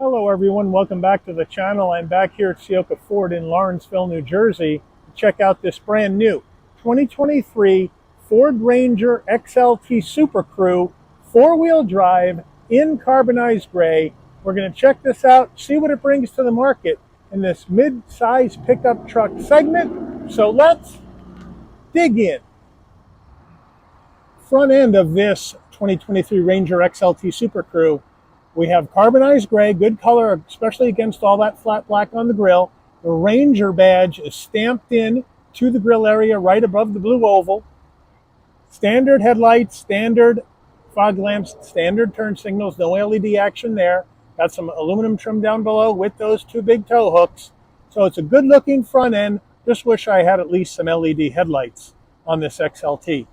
Hello everyone, welcome back to the channel. I'm back here at Ciocca Ford in Lawrenceville, New Jersey to check out this brand new 2023 Ford Ranger XLT Supercrew 4-wheel drive in carbonized gray. We're going to check this out, see what it brings to the market in this mid-size pickup truck segment. So let's dig in. Front end of this 2023 Ranger XLT Supercrew, we have carbonized gray, good color, especially against all that flat black on the grille. The Ranger badge is stamped in to the grille area right above the blue oval. Standard headlights, standard fog lamps, standard turn signals, no LED action there. Got some aluminum trim down below with those two big tow hooks. So it's a good looking front end. Just wish I had at least some LED headlights on this XLT.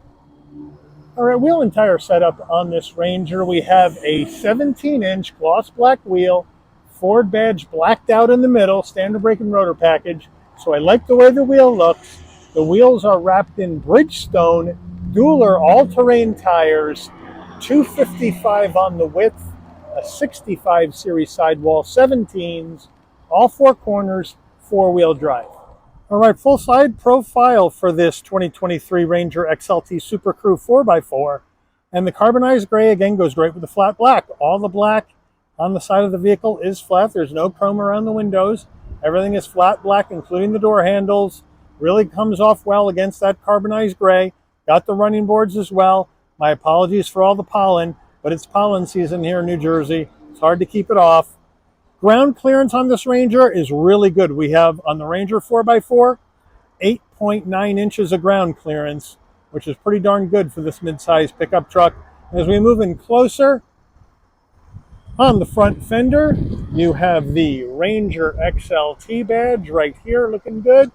All right, wheel and tire setup on this Ranger. We have a 17-inch gloss black wheel, Ford badge blacked out in the middle, standard brake and rotor package. So I like the way the wheel looks. The wheels are wrapped in Bridgestone Dueler all-terrain tires, 255 on the width, a 65 series sidewall, 17s, all four corners, four-wheel drive. All right, full side profile for this 2023 Ranger XLT Supercrew 4x4. And the carbonized gray, again, goes great with the flat black. All the black on the side of the vehicle is flat. There's no chrome around the windows. Everything is flat black, including the door handles. Really comes off well against that carbonized gray. Got the running boards as well. My apologies for all the pollen, but it's pollen season here in New Jersey. It's hard to keep it off. Ground clearance on this Ranger is really good. We have on the Ranger 4x4, 8.9 inches of ground clearance, which is pretty darn good for this mid-size pickup truck. As we move in closer, on the front fender, you have the Ranger XLT badge right here, looking good.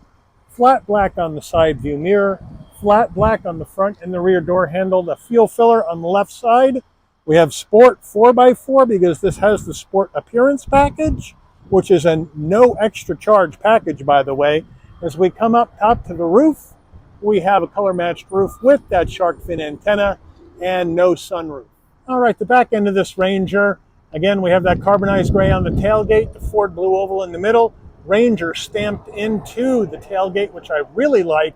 Flat black on the side view mirror, flat black on the front and the rear door handle, the fuel filler on the left side. We have Sport 4x4 because this has the Sport Appearance package, which is a no extra charge package, by the way. As we come up top to the roof, we have a color-matched roof with that shark fin antenna and no sunroof. All right, the back end of this Ranger, again, we have that carbonized gray on the tailgate, the Ford blue oval in the middle, Ranger stamped into the tailgate, which I really like.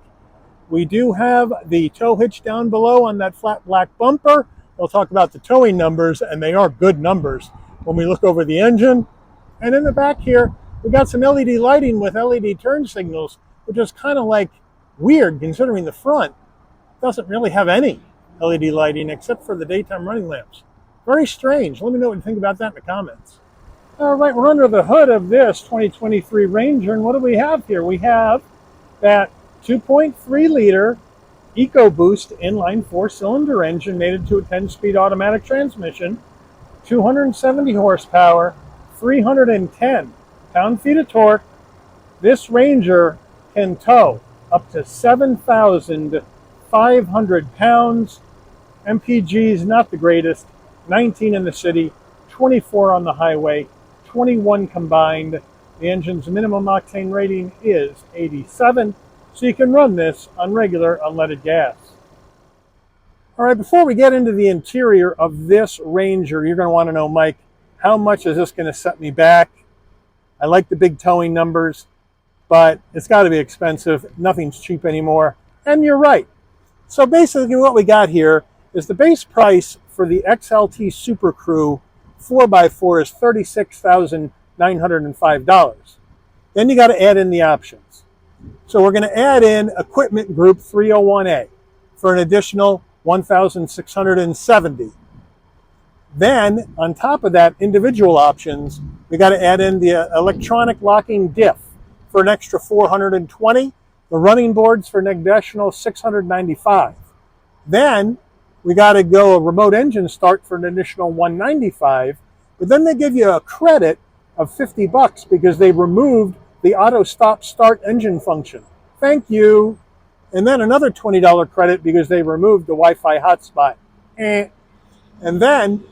We do have the tow hitch down below on that flat black bumper. We'll talk about the towing numbers, and they are good numbers when we look over the engine. And in the back here, we got some LED lighting with LED turn signals, which is kind of like weird considering the front doesn't really have any LED lighting except for the daytime running lamps. Very strange. Let me know what you think about that in the comments. All right, we're under the hood of this 2023 Ranger, and what do we have here? We have that 2.3-liter EcoBoost inline 4-cylinder engine mated to a 10-speed automatic transmission, 270 horsepower, 310 pound-feet of torque. This Ranger can tow up to 7,500 pounds. MPG's not the greatest, 19 in the city, 24 on the highway, 21 combined. The engine's minimum octane rating is 87. So you can run this on regular unleaded gas. All right, before we get into the interior of this Ranger, you're going to want to know, Mike, how much is this going to set me back? I like the big towing numbers, but it's got to be expensive. Nothing's cheap anymore. And you're right. So basically what we got here is the base price for the XLT Supercrew 4x4 is $36,905. Then you got to add in the options. So we're going to add in Equipment Group 301A for an additional $1,670. Then, on top of that, individual options, we got to add in the electronic locking diff for an extra $420, the running boards for an additional $695. Then, we got to go a remote engine start for an additional $195, but then they give you a credit of $50 because they removed the auto stop start engine function. Thank you. And then another $20 credit because they removed the Wi-Fi hotspot. And then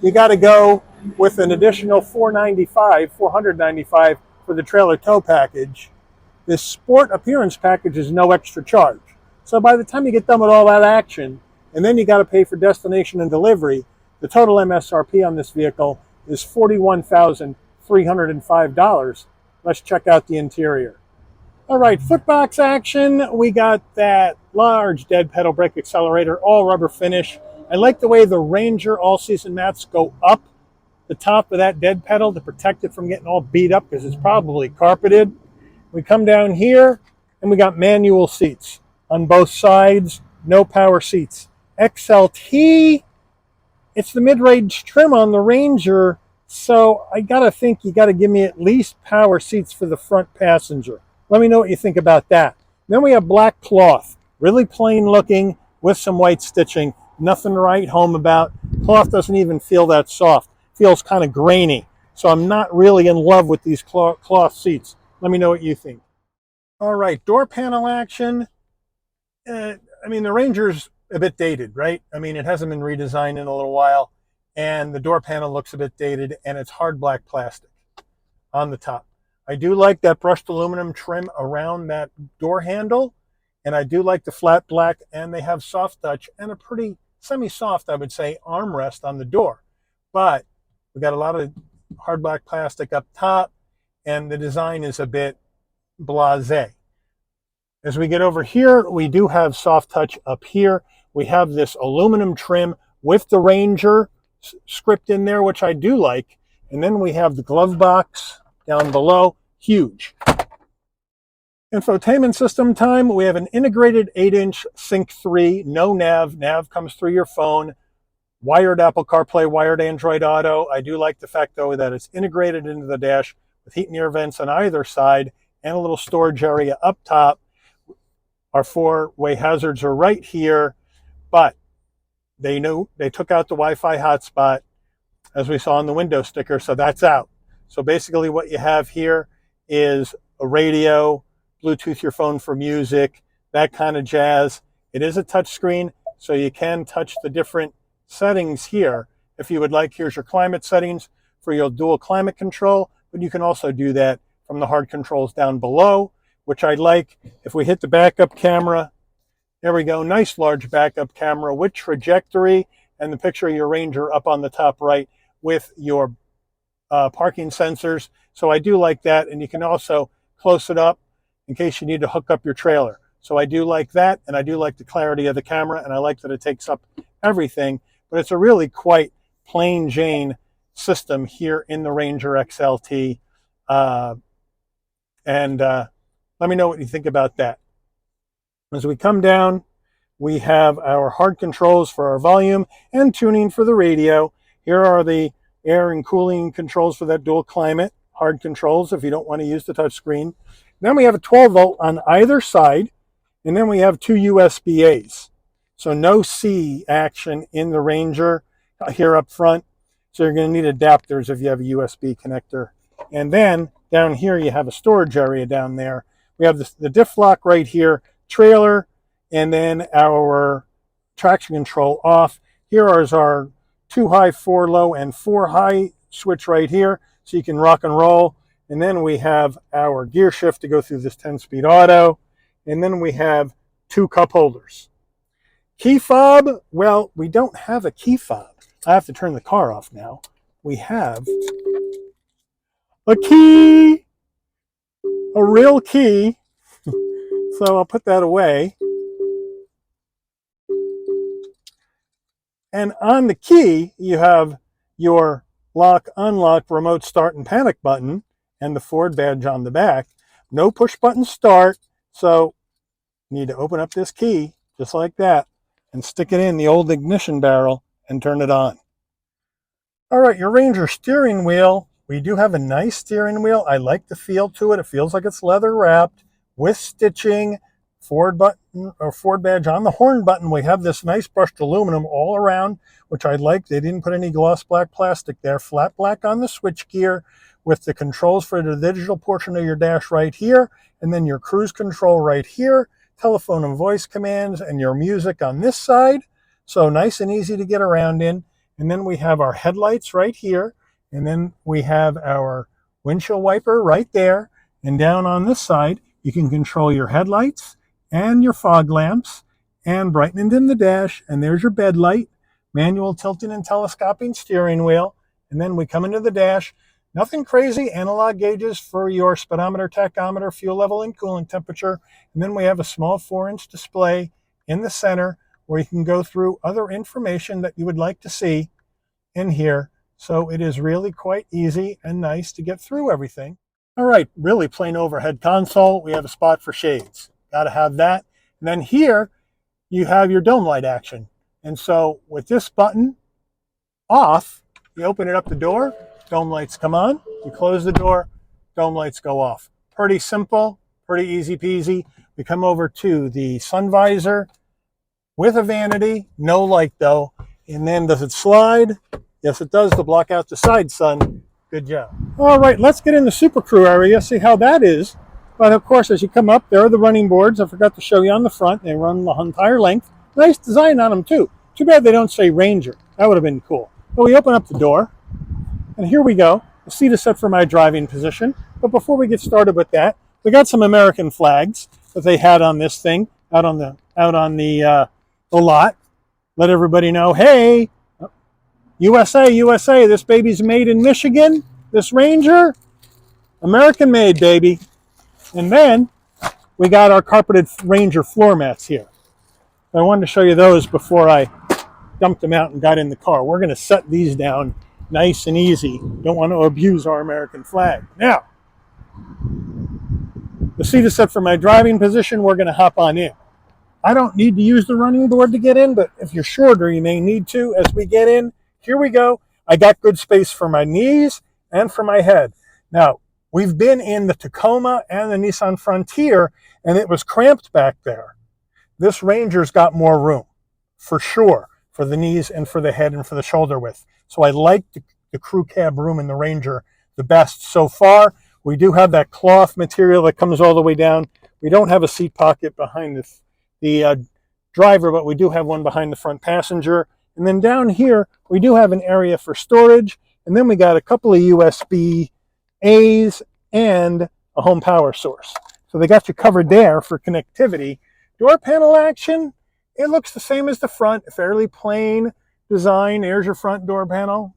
you got to go with an additional $495 for the trailer tow package. This Sport Appearance package is no extra charge. So by the time you get done with all that action, and then you got to pay for destination and delivery, the total MSRP on this vehicle is $41,300. $305. Let's check out the interior. All right, footbox action. We got that large dead pedal brake accelerator, all rubber finish. I like the way the Ranger all-season mats go up the top of that dead pedal to protect it from getting all beat up because it's probably carpeted. We come down here and we got manual seats on both sides, no power seats. XLT, it's the mid-range trim on the Ranger, so I gotta think you gotta give me at least power seats for the front passenger. Let me know what you think about that. Then we have black cloth, really plain looking with some white stitching. Nothing to write home about. Cloth doesn't even feel that soft. Feels kind of grainy. So I'm not really in love with these cloth seats. Let me know what you think. All right, door panel action. I mean, the Ranger's a bit dated, right? I mean, it hasn't been redesigned in a little while. And the door panel looks a bit dated, and it's hard black plastic on the top. I do like that brushed aluminum trim around that door handle, and I do like the flat black, and they have soft touch and a pretty semi-soft, I would say, armrest on the door. But we got a lot of hard black plastic up top, and the design is a bit blasé. As we get over here, we do have soft touch up here. We have this aluminum trim with the Ranger script in there, which I do like. And then we have the glove box down below, huge. Infotainment system time, we have an integrated 8-inch Sync 3, no nav. Nav comes through your phone, wired Apple CarPlay, wired Android Auto. I do like the fact, though, that it's integrated into the dash with heat and air vents on either side and a little storage area up top. Our 4-way hazards are right here, but they took out the Wi-Fi hotspot, as we saw on the window sticker, so that's out. So basically what you have here is a radio, Bluetooth your phone for music, that kind of jazz. It is a touch screen, so you can touch the different settings here. If you would like, here's your climate settings for your dual climate control, but you can also do that from the hard controls down below, which I like. If we hit the backup camera, there we go, nice large backup camera with trajectory and the picture of your Ranger up on the top right with your parking sensors. So I do like that, and you can also close it up in case you need to hook up your trailer. So I do like that, and I do like the clarity of the camera, and I like that it takes up everything, but it's a really quite plain Jane system here in the Ranger XLT. Let me know what you think about that. As we come down, we have our hard controls for our volume and tuning for the radio. Here are the air and cooling controls for that dual climate, hard controls if you don't want to use the touch screen. Then we have a 12 volt on either side, and then we have 2 USB-As. So no C action in the Ranger here up front. So you're going to need adapters if you have a USB connector. And then down here you have a storage area down there. We have the diff lock right here, trailer, and then our traction control off. Here is our 2 high, 4 low, and 4 high switch right here, so you can rock and roll. And then we have our gear shift to go through this 10-speed auto. And then we have 2 cup holders. Key fob, well, we don't have a key fob. I have to turn the car off now. We have a key, a real key. So I'll put that away. And on the key, you have your lock, unlock, remote start, and panic button, and the Ford badge on the back. No push button start, so you need to open up this key, just like that, and stick it in the old ignition barrel and turn it on. All right, your Ranger steering wheel. We do have a nice steering wheel. I like the feel to it. It feels like it's leather wrapped with stitching. Ford button or Ford badge on the horn button. We have this nice brushed aluminum all around, which I like. They didn't put any gloss black plastic there. Flat black on the switch gear with the controls for the digital portion of your dash right here, and then your cruise control right here, telephone and voice commands, and your music on this side. So nice and easy to get around in. And then we have our headlights right here, and then we have our windshield wiper right there. And down on this side, you can control your headlights and your fog lamps, and brightening in the dash, and there's your bed light, manual tilting and telescoping steering wheel, and then we come into the dash. Nothing crazy. Analog gauges for your speedometer, tachometer, fuel level, and coolant temperature. And then we have a small 4-inch display in the center where you can go through other information that you would like to see in here. So it is really quite easy and nice to get through everything. All right, really plain overhead console. We have a spot for shades. Got to have that. And then here you have your dome light action. And so with this button off, you open it up the door, dome lights come on. You close the door, dome lights go off. Pretty simple, pretty easy peasy. We come over to the sun visor with a vanity, no light though. And then does it slide? Yes, it does to block out the side sun. Good job. All right, let's get in the Supercrew area, see how that is. But of course, as you come up, there are the running boards. I forgot to show you on the front. They run the entire length. Nice design on them too. Too bad they don't say Ranger. That would have been cool. But we open up the door, and here we go. The seat is set for my driving position. But before we get started with that, we got some American flags that they had on this thing out on the lot. Let everybody know, hey, USA, USA, this baby's made in Michigan. This Ranger, American made, baby. And then we got our carpeted Ranger floor mats here. I wanted to show you those before I dumped them out and got in the car. We're going to set these down nice and easy. Don't want to abuse our American flag. Now, the seat is set for my driving position. We're going to hop on in. I don't need to use the running board to get in, but if you're shorter, you may need to as we get in. Here we go. I got good space for my knees and for my head. Now, we've been in the Tacoma and the Nissan Frontier, and it was cramped back there. This Ranger's got more room, for sure, for the knees and for the head and for the shoulder width. So I like the crew cab room in the Ranger the best so far. We do have that cloth material that comes all the way down. We don't have a seat pocket behind the driver, but we do have one behind the front passenger. And then down here, we do have an area for storage. And then we got a couple of USB-A's and a home power source. So they got you covered there for connectivity. Door panel action, it looks the same as the front, fairly plain design. Here's your front door panel.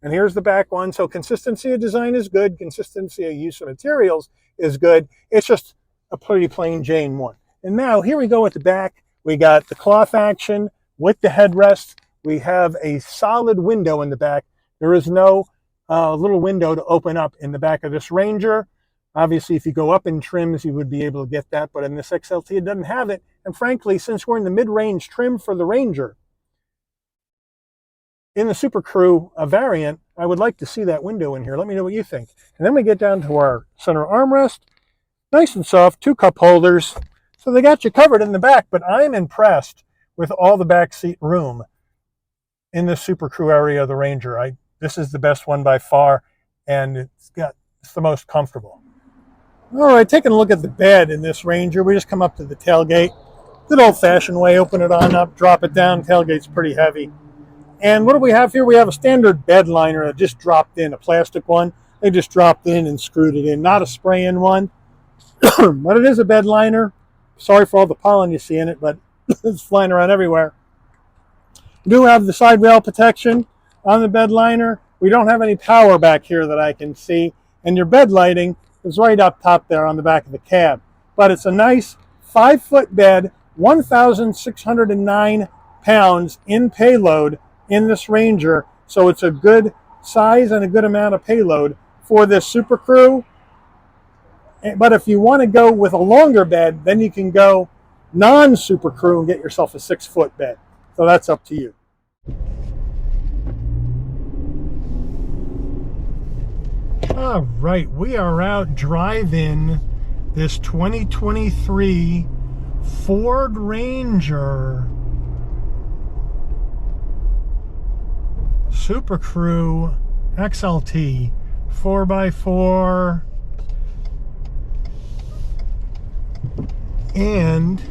And here's the back one. So consistency of design is good. Consistency of use of materials is good. It's just a pretty plain Jane one. And now here we go at the back. We got the cloth action with the headrest. We have a solid window in the back. There is no little window to open up in the back of this Ranger. Obviously, if you go up in trims, you would be able to get that. But in this XLT, it doesn't have it. And frankly, since we're in the mid-range trim for the Ranger, in the Supercrew variant, I would like to see that window in here. Let me know what you think. And then we get down to our center armrest. Nice and soft, 2 cup holders. So they got you covered in the back, but I'm impressed with all the back seat room in the Supercrew area of the Ranger. This is the best one by far, and it's the most comfortable. All right, taking a look at the bed in this Ranger, we just come up to the tailgate. Good old-fashioned way, open it on up, drop it down. Tailgate's pretty heavy. And what do we have here? We have a standard bed liner that just dropped in, a plastic one. They just dropped in and screwed it in, not a spray-in one. But it is a bed liner. Sorry for all the pollen you see in it, but it's flying around everywhere. We do have the side rail protection on the bed liner. We don't have any power back here that I can see. And your bed lighting is right up top there on the back of the cab. But it's a nice 5-foot bed, 1,609 pounds in payload in this Ranger. So it's a good size and a good amount of payload for this Supercrew. But if you want to go with a longer bed, then you can go non-Supercrew and get yourself a 6-foot bed. So that's up to you. All right, we are out driving this 2023 Ford Ranger Supercrew XLT 4x4. And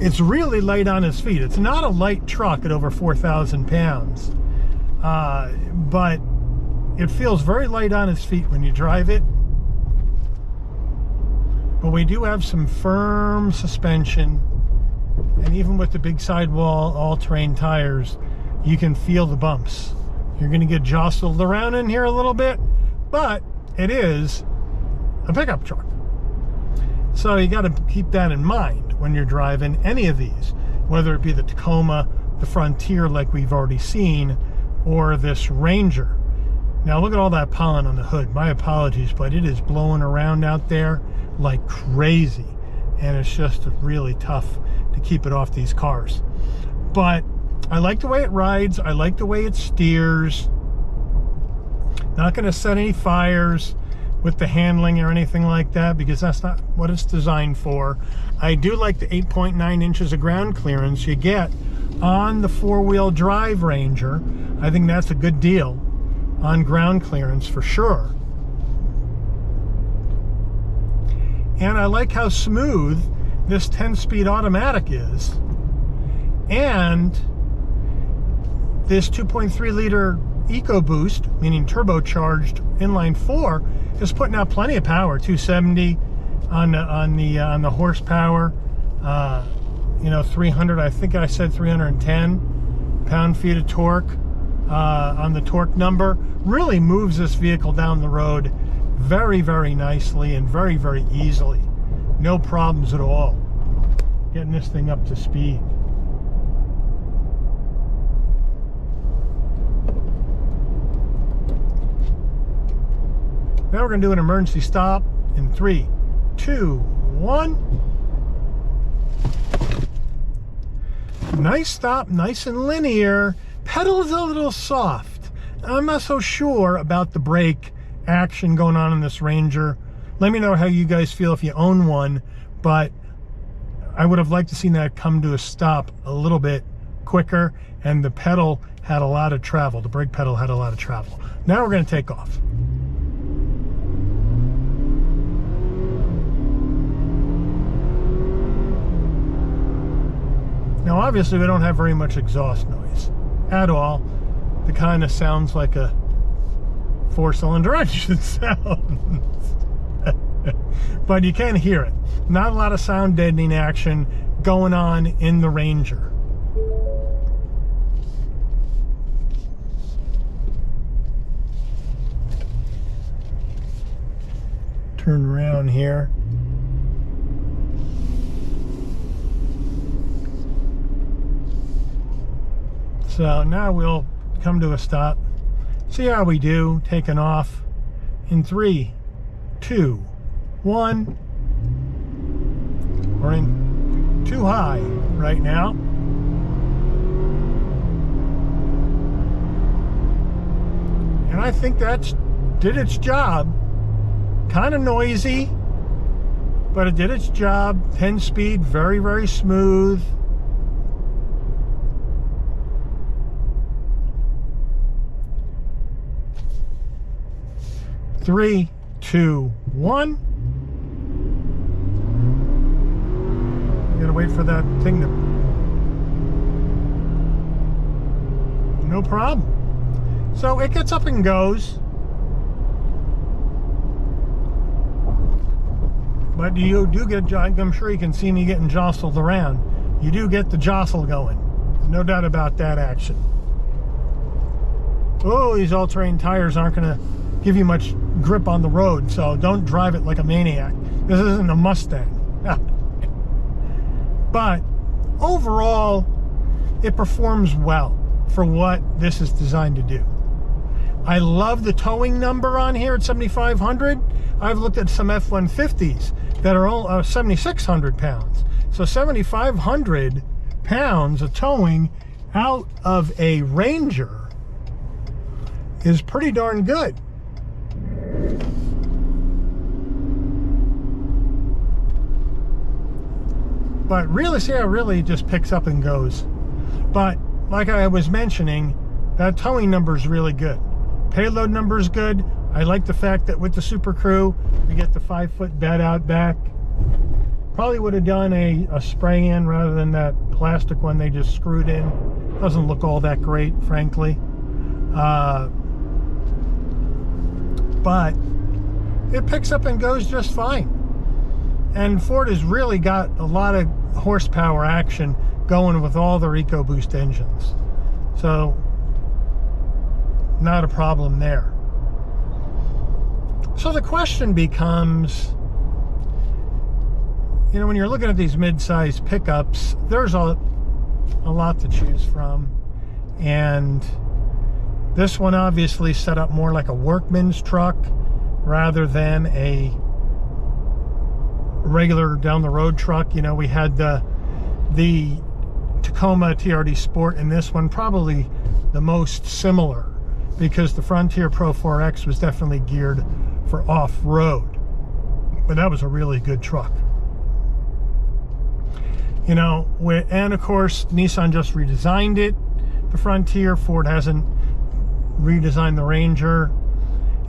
it's really light on its feet. It's not a light truck at over 4,000 pounds, but it feels very light on its feet when you drive it. But we do have some firm suspension, and even with the big sidewall all-terrain tires, you can feel the bumps. You're going to get jostled around in here a little bit, but it is a pickup truck. So you got to keep that in mind when you're driving any of these, whether it be the Tacoma, the Frontier like we've already seen, or this Ranger. Now look at all that pollen on the hood. My apologies, but it is blowing around out there like crazy, and it's just really tough to keep it off these cars. But I like the way it rides. I like the way it steers. Not going to set any fires with the handling or anything like that, because that's not what it's designed for. I do like the 8.9 inches of ground clearance you get on the four-wheel drive Ranger. I think that's a good deal on ground clearance for sure. And I like how smooth this 10-speed automatic is. And this 2.3 liter EcoBoost, meaning turbocharged inline 4, is putting out plenty of power. 270 on the horsepower. 300. I think I said 310 pound-feet of torque on the torque number. Really moves this vehicle down the road very, very nicely and very, very easily. No problems at all getting this thing up to speed. Now we're going to do an emergency stop in 3, 2, 1. Nice stop, nice and linear. Pedal is a little soft. I'm not so sure about the brake action going on in this Ranger. Let me know how you guys feel if you own one, but I would have liked to see that come to a stop a little bit quicker, and the pedal had a lot of travel. The brake pedal had a lot of travel. Now we're going to take off. Now obviously we don't have very much exhaust noise at all. It kind of sounds like a 4-cylinder engine sounds. But you can hear it. Not a lot of sound deadening action going on in the Ranger. Turn around here. So now we'll come to a stop. See how we do, taking off in 3, 2, 1. We're in too high right now. And I think that did its job. Kind of noisy, but it did its job. 10-speed, very, very smooth. Three, 2, 1. You gotta wait for that thing to... No problem. So it gets up and goes. But you do get, I'm sure you can see me getting jostled around. You do get the jostle going. No doubt about that action. Oh, these all-terrain tires aren't gonna give you much grip on the road, so don't drive it like a maniac. This isn't a Mustang. But overall, it performs well for what this is designed to do. I love the towing number on here at 7,500. I've looked at some F-150s that are all 7,600 pounds. So 7,500 pounds of towing out of a Ranger is pretty darn good. But really, see how it really just picks up and goes. But like I was mentioning, that towing number is really good. Payload number is good. I like the fact that with the Supercrew, we get the 5-foot bed out back. Probably would have done a spray-in rather than that plastic one they just screwed in. Doesn't look all that great, frankly. But it picks up and goes just fine. And Ford has really got a lot of horsepower action going with all their EcoBoost engines. So not a problem there. So the question becomes, you know, when you're looking at these mid-size pickups, there's a lot to choose from. And this one obviously set up more like a workman's truck rather than a regular down the road truck. You know, we had the Tacoma TRD Sport, and this one probably the most similar, because the Frontier Pro 4X was definitely geared for off-road, but that was a really good truck. You know, and of course Nissan just redesigned it, the Frontier. Ford hasn't redesigned the Ranger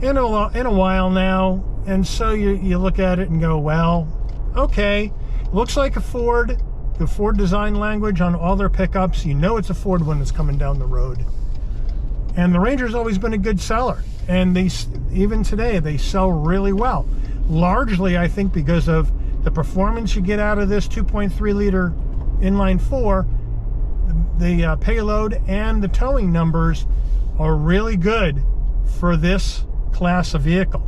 in a while now, and so you look at it and go, well, okay, looks like a Ford. The Ford design language on all their pickups, you know it's a Ford when it's coming down the road. And the Ranger's always been a good seller, and even today they sell really well, largely I think because of the performance you get out of this 2.3 liter inline 4. The payload and the towing numbers are really good for this class of vehicle.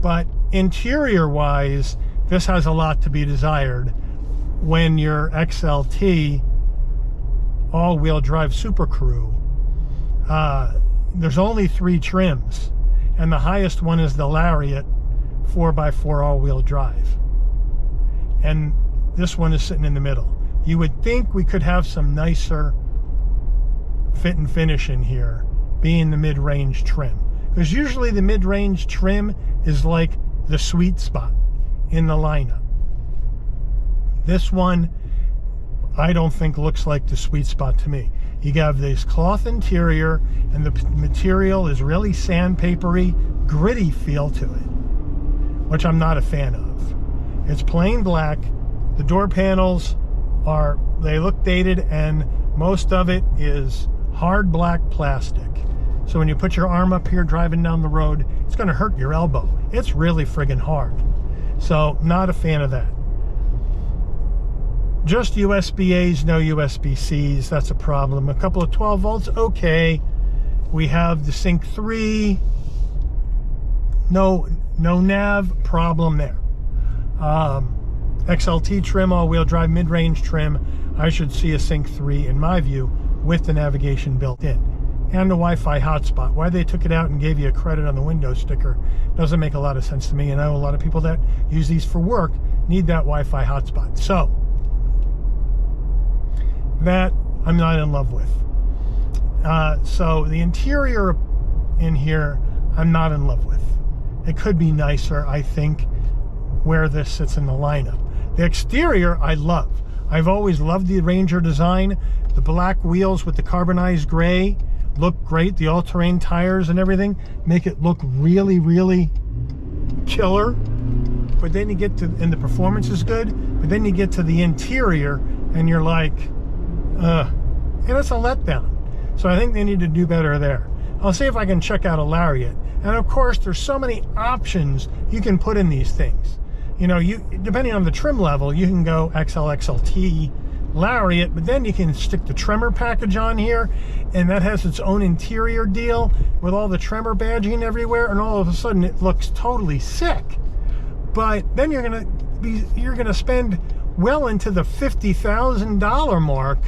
But interior wise, this has a lot to be desired when your XLT all-wheel drive Supercrew. There's only 3 trims, and the highest one is the Lariat 4x4 all-wheel drive, and this one is sitting in the middle. You would think we could have some nicer fit and finish in here, being the mid-range trim, because usually the mid-range trim is like the sweet spot in the lineup. This one, I don't think looks like the sweet spot to me. You have this cloth interior, and the material is really sandpapery, gritty feel to it, which I'm not a fan of. It's plain black. The door panels they look dated, and most of it is hard black plastic. So when you put your arm up here driving down the road, it's going to hurt your elbow. It's really friggin' hard. So not a fan of that. Just USB-A's, no USB-C's. That's a problem. A couple of 12 volts, okay. We have the Sync 3. No nav, problem there. XLT trim, all-wheel drive, mid-range trim. I should see a Sync 3 in my view with the navigation built in. And the Wi-Fi hotspot. Why they took it out and gave you a credit on the Windows sticker doesn't make a lot of sense to me. And I know a lot of people that use these for work need that Wi-Fi hotspot. So that I'm not in love with. So the interior in here, I'm not in love with. It could be nicer, I think, where this sits in the lineup. The exterior, I love. I've always loved the Ranger design. The black wheels with the carbonized gray look great. The all-terrain tires and everything make it look really, really killer. But then you get to, and the performance is good, but then you get to the interior and you're like, and it's a letdown. So I think they need to do better there. I'll see if I can check out a Lariat. And of course, there's so many options you can put in these things. You know, depending on the trim level, you can go XL, XLT, Lariat, but then you can stick the Tremor package on here, and that has its own interior deal with all the Tremor badging everywhere, and all of a sudden it looks totally sick. But then you're gonna spend well into the $50,000 mark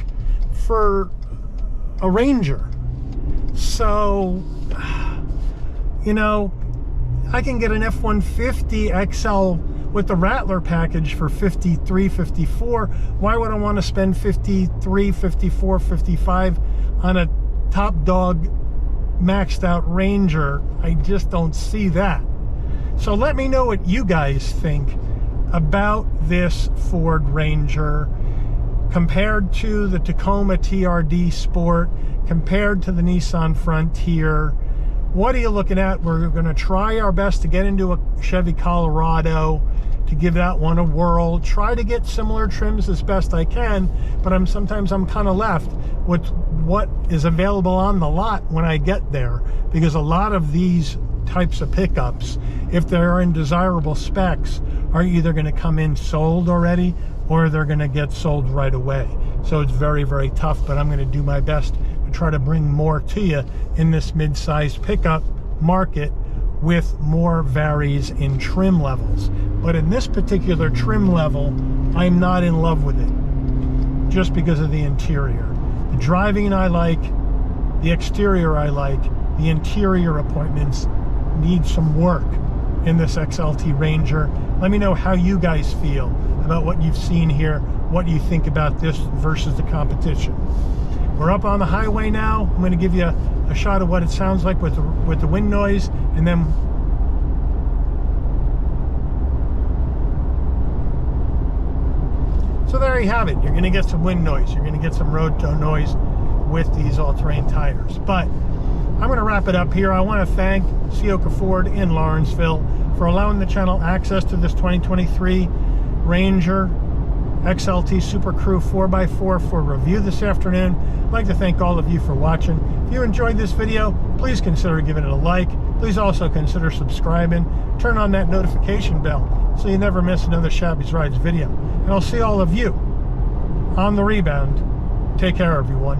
for a Ranger. So, you know, I can get an F-150 XL with the Rattler package for $53, $54. Why would I want to spend $53, $54, $55 on a top dog maxed out Ranger? I just don't see that. So let me know what you guys think about this Ford Ranger compared to the Tacoma TRD Sport, compared to the Nissan Frontier. What are you looking at? We're going to try our best to get into a Chevy Colorado, to give that one a whirl, try to get similar trims as best I can, but sometimes I'm kind of left with what is available on the lot when I get there, because a lot of these types of pickups, if they're in desirable specs, are either going to come in sold already or they're going to get sold right away. So it's very, very tough, but I'm going to do my best to try to bring more to you in this mid-sized pickup market with more varies in trim levels. But in this particular trim level, I'm not in love with it just because of the interior. The driving I like, the exterior I like, the interior appointments need some work in this XLT Ranger. Let me know how you guys feel about what you've seen here, what you think about this versus the competition. We're up on the highway now. I'm going to give you a shot of what it sounds like with the wind noise, and then so there you have it. You're going to get some wind noise. You're going to get some road noise with these all-terrain tires. But I'm going to wrap it up here. I want to thank Ciocca Ford in Lawrenceville for allowing the channel access to this 2023 Ranger XLT Supercrew 4x4 for review this afternoon. I'd like to thank all of you for watching. If you enjoyed this video, please consider giving it a like. Please also consider subscribing. Turn on that notification bell so you never miss another Shabby's Rides video. And I'll see all of you on the rebound. Take care, everyone.